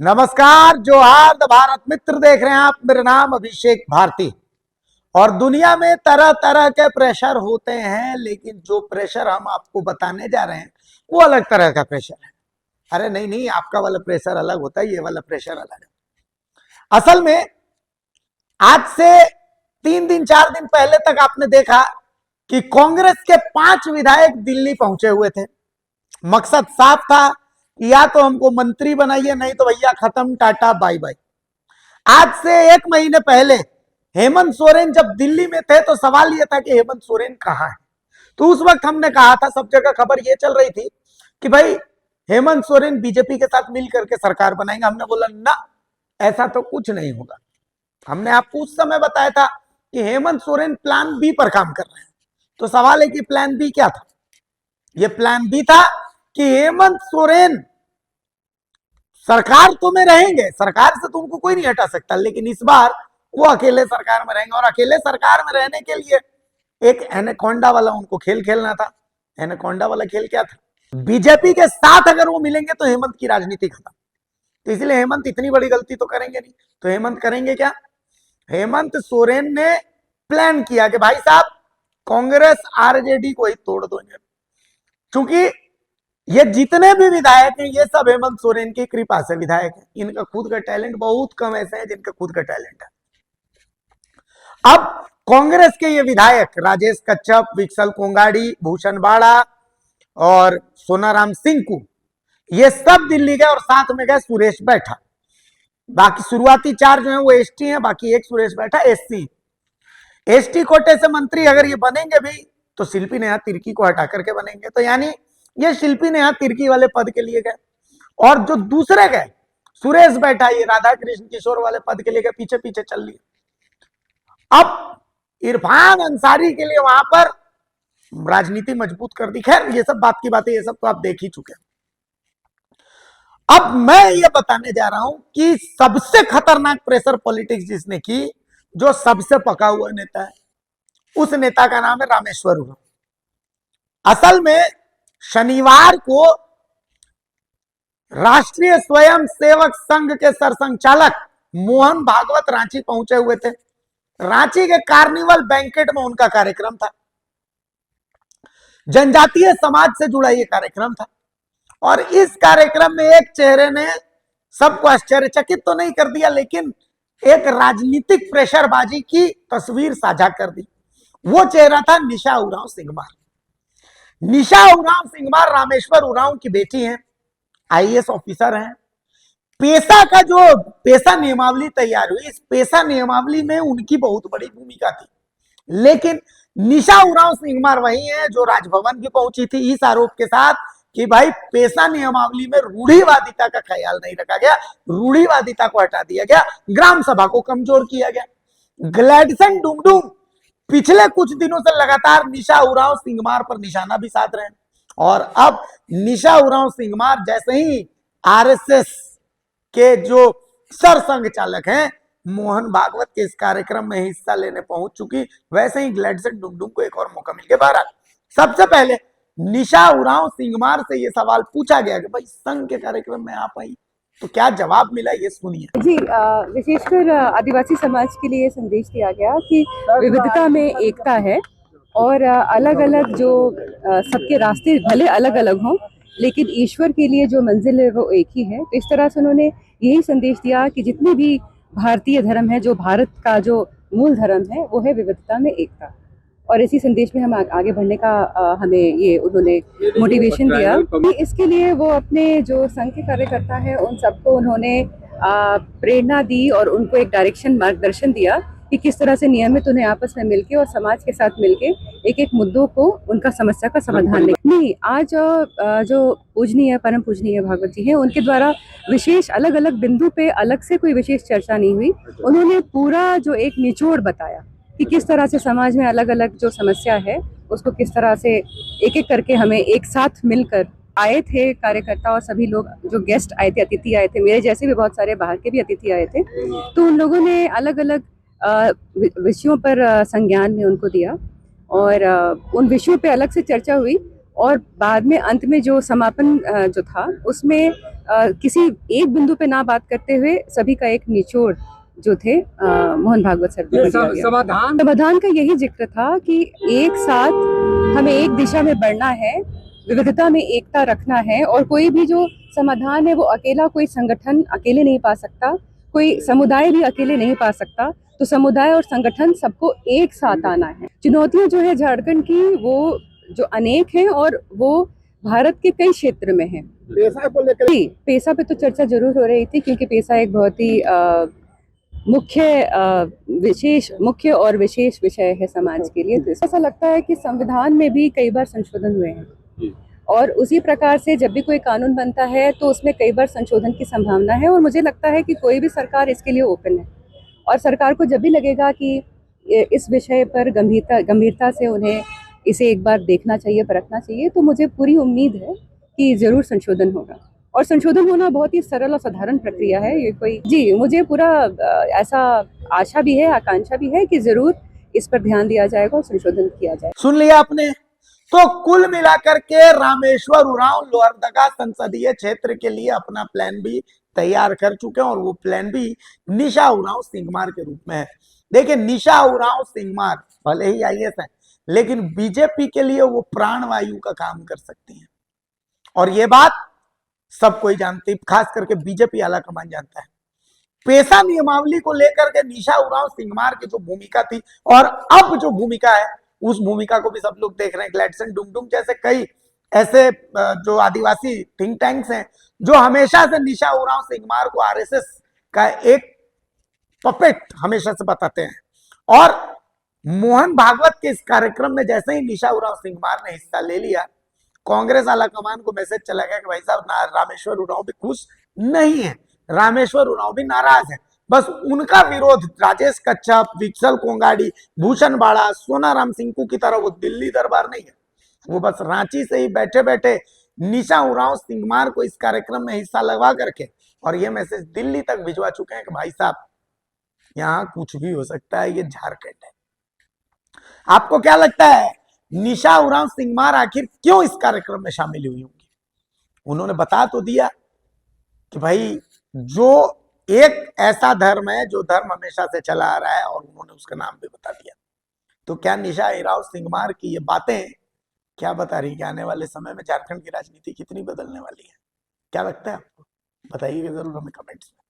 नमस्कार, जोहार द भारत मित्र देख रहे हैं आप। मेरा नाम अभिषेक भारती। और दुनिया में तरह तरह के प्रेशर होते हैं, लेकिन जो प्रेशर हम आपको बताने जा रहे हैं वो अलग तरह का प्रेशर है। अरे नहीं नहीं, आपका वाला प्रेशर अलग होता है, ये वाला प्रेशर अलग है। असल में आज से 3 दिन 4 दिन पहले तक आपने देखा कि कांग्रेस के 5 विधायक दिल्ली पहुंचे हुए थे। मकसद साफ था, या तो हमको मंत्री बनाइए, नहीं तो भैया खत्म, टाटा बाय बाय। आज से 1 महीने पहले हेमंत सोरेन जब दिल्ली में थे तो सवाल यह था कि हेमंत सोरेन कहां है। तो उस वक्त हमने कहा था, सब जगह खबर यह चल रही थी कि भाई हेमंत सोरेन बीजेपी के साथ मिल करके सरकार बनाएंगे। हमने बोला ना, ऐसा तो कुछ नहीं होगा। हमने आपको उस समय बताया था कि हेमंत सोरेन प्लान बी पर काम कर रहे हैं। तो सवाल है कि प्लान बी क्या था। यह प्लान बी था कि हेमंत सोरेन सरकार तो में रहेंगे, सरकार से तो उनको कोई नहीं हटा सकता, लेकिन इस बार वो अकेले सरकार में रहेंगे। और अकेले सरकार में रहने के लिए एक एनाकोंडा वाला उनको खेल खेलना था। एनाकोंडा वाला खेल क्या था? बीजेपी के साथ अगर वो मिलेंगे तो हेमंत की राजनीति खत्म। तो इसलिए हेमंत इतनी बड़ी गलती तो करेंगे नहीं। तो हेमंत करेंगे क्या? हेमंत सोरेन ने प्लान किया कि भाई साहब, कांग्रेस आरजेडी को ही तोड़ देंगे। क्योंकि ये जितने भी विधायक हैं ये सब हेमंत सोरेन की कृपा से विधायक हैं। इनका खुद का टैलेंट, बहुत कम ऐसे हैं जिनका खुद का टैलेंट है। अब कांग्रेस के ये विधायक राजेश कच्छप, विक्सल कोंगाड़ी, भूषण बाड़ा और सोनाराम सिंकू, ये सब दिल्ली गए और साथ में गए सुरेश बैठा। बाकी शुरुआती 4 जो है वो एसटी हैं, बाकी एक सुरेश बैठा एससी। एसटी कोटे से मंत्री अगर ये बनेंगे भी तो शिल्पी नेहा तिर्की को हटा करके बनेंगे। तो यानी ये शिल्पी नेहा तिर्की वाले पद के लिए गए, और जो दूसरे गए सुरेश बैठा, ये राधा कृष्ण किशोर वाले पद के लिए गए, पीछे पीछे चल लिए। अब इरफान अंसारी के लिए वहां पर राजनीति मजबूत कर दी। खैर ये सब बात की बातें, ये सब तो आप देख ही चुके हैं। अब मैं ये बताने जा रहा हूं कि सबसे खतरनाक प्रेशर पॉलिटिक्स जिसने की, जो सबसे पका हुआ नेता है, उस नेता का नाम है रामेश्वर उरांव। असल में शनिवार को राष्ट्रीय स्वयंसेवक संघ के सरसंघचालक मोहन भागवत रांची पहुंचे हुए थे। रांची के कार्निवल बैंकेट में उनका कार्यक्रम था। जनजातीय समाज से जुड़ा यह कार्यक्रम था। और इस कार्यक्रम में एक चेहरे ने सबको आश्चर्यचकित तो नहीं कर दिया, लेकिन एक राजनीतिक प्रेशरबाजी की तस्वीर साझा कर दी। वो चेहरा था निशा उरांव सिंघमार। निशा उरांव सिंघमार रामेश्वर उरांव की बेटी हैं, आईएएस ऑफिसर हैं। पेशा का जो पेशा नियमावली तैयार हुई, इस पेशा नियमावली में उनकी बहुत बड़ी भूमिका थी। लेकिन निशा उरांव सिंघमार वही है जो राजभवन भी पहुंची थी इस आरोप के साथ कि भाई पेशा नियमावली में रूढ़िवादिता का ख्याल नहीं रखा गया, रूढ़िवादिता को हटा दिया गया, ग्राम सभा को कमजोर किया गया। ग्लैडसन डुंगडुंग पिछले कुछ दिनों से लगातार निशा उरांव सिंघमार पर निशाना भी साध रहे हैं। और अब निशा उरांव सिंघमार जैसे ही आरएसएस के जो सरसंघ चालक हैं मोहन भागवत के इस कार्यक्रम में हिस्सा लेने पहुंच चुकी, वैसे ही ग्लैडसन डुंगडुंग को एक और मौका मिल गया। बहरहाल सबसे पहले निशा उरांव सिंघमार से यह सवाल पूछा गया कि भाई संघ के कार्यक्रम में आप आई, तो क्या जवाब मिला, ये सुनिए। जी, विशेषकर आदिवासी समाज के लिए संदेश दिया गया कि विविधता में एकता है और अलग अलग जो सबके रास्ते भले अलग अलग हों, लेकिन ईश्वर के लिए जो मंजिल है वो एक ही है। तो इस तरह से उन्होंने यही संदेश दिया कि जितने भी भारतीय धर्म है, जो भारत का जो मूल धर्म है वो है विविधता में एकता। और इसी संदेश में हम आगे बढ़ने का हमें ये उन्होंने मोटिवेशन दिया। इसके लिए वो अपने जो संघ के कार्यकर्ता है उन सबको उन्होंने प्रेरणा दी और उनको एक डायरेक्शन, मार्गदर्शन दिया कि किस तरह से नियमित उन्हें आपस में मिलके और समाज के साथ मिलके एक एक मुद्दों को, उनका समस्या का समाधान नहीं। आज जो पूजनीय, परम पूजनीय भागवत जी हैं, उनके द्वारा विशेष अलग अलग बिंदु पे अलग से कोई विशेष चर्चा नहीं हुई। उन्होंने पूरा जो एक निचोड़ बताया कि किस तरह से समाज में अलग अलग जो समस्या है उसको किस तरह से एक एक करके हमें एक साथ मिलकर, आए थे कार्यकर्ता और सभी लोग जो गेस्ट आए थे, अतिथि आए थे, मेरे जैसे भी बहुत सारे बाहर के भी अतिथि आए थे। तो उन लोगों ने अलग अलग विषयों पर संज्ञान में उनको दिया और उन विषयों पे अलग से चर्चा हुई। और बाद में अंत में जो समापन जो था उसमें किसी एक बिंदु पे ना बात करते हुए सभी का एक निचोड़ जो थे मोहन भागवत सर को दिया गया। समाधान का यही जिक्र था कि एक साथ हमें एक दिशा में बढ़ना है, विविधता में एकता रखना है, और कोई भी जो समाधान है वो अकेला कोई संगठन अकेले नहीं पा सकता, कोई समुदाय भी अकेले नहीं पा सकता। तो समुदाय और संगठन सबको एक साथ आना है। चुनौतियां जो है झारखंड की वो जो अनेक हैं और वो भारत के कई क्षेत्र में है। पेशा को लेकर जी, पेशा पे तो चर्चा जरूर हो रही थी, क्योंकि पेशा एक बहुत ही मुख्य और विशेष विषय है समाज के लिए। तो ऐसा लगता है कि संविधान में भी कई बार संशोधन हुए हैं, और उसी प्रकार से जब भी कोई कानून बनता है तो उसमें कई बार संशोधन की संभावना है। और मुझे लगता है कि कोई भी सरकार इसके लिए ओपन है, और सरकार को जब भी लगेगा कि इस विषय पर गंभीरता से उन्हें इसे एक बार देखना चाहिए, परखना चाहिए, तो मुझे पूरी उम्मीद है कि जरूर संशोधन होगा। और संशोधन होना बहुत ही सरल और साधारण प्रक्रिया है। ये कोई जी, मुझे पूरा ऐसा आशा भी है, आकांक्षा भी है कि जरूर इस पर ध्यान दिया जाएगा और संशोधन किया जाएगा। सुन लिया आपने। तो कुल मिलाकर के रामेश्वर उरांव लोहरदगा संसदीय क्षेत्र के लिए अपना प्लान भी तैयार कर चुके हैं, और वो प्लान भी निशा उरांव सिंघमार के रूप में है। देखिए, निशा उरांव सिंघमार भले ही आईएएस है, लेकिन बीजेपी के लिए वो प्राणवायु का काम कर सकती हैं, और ये बात सब कोई जानती, खास करके बीजेपी आला कमान जानता है। पेशा नियमावली को लेकर के निशा उरांव सिंघमार की जो भूमिका थी और अब जो भूमिका है, उस भूमिका को भी सब लोग देख रहे हैं। ग्लैडसन डुंगडुंग जैसे कई ऐसे जो आदिवासी थिंक टैंक्स हैं, जो हमेशा से निशा उरांव सिंघमार को आरएसएस का एक पपेट हमेशा से बताते हैं। और मोहन भागवत के इस कार्यक्रम में जैसे ही निशा उरांव सिंघमार ने हिस्सा ले लिया, कांग्रेस आला कमान को मैसेज चला गया कि भाई साहब, रामेश्वर उरांव भी खुश नहीं है, रामेश्वर उरांव भी नाराज है। बस उनका विरोध राजेश कच्छप, विक्सल कोंगाड़ी, भूषण बाड़ा, सोनाराम सिंकू की तरह वो दिल्ली दरबार नहीं है। वो बस रांची से ही बैठे बैठे निशा उरांव सिंघमार को इस कार्यक्रम में हिस्सा लगवा करके और ये मैसेज दिल्ली तक भिजवा चुके हैं कि भाई साहब, यहाँ कुछ भी हो सकता है, ये झारखंड है। आपको क्या लगता है, निशा उरांव सिंघमार आखिर क्यों इस कार्यक्रम में शामिल हुई होंगी? उन्होंने बता तो दिया कि भाई, जो एक ऐसा धर्म है जो धर्म हमेशा से चला आ रहा है, और उन्होंने उसका नाम भी बता दिया। तो क्या निशा उरांव सिंघमार की ये बातें क्या बता रही कि आने वाले समय में झारखंड की राजनीति कितनी बदलने वाली है? क्या लगता है आपको? बताइएगा जरूर हमें कमेंट्स में।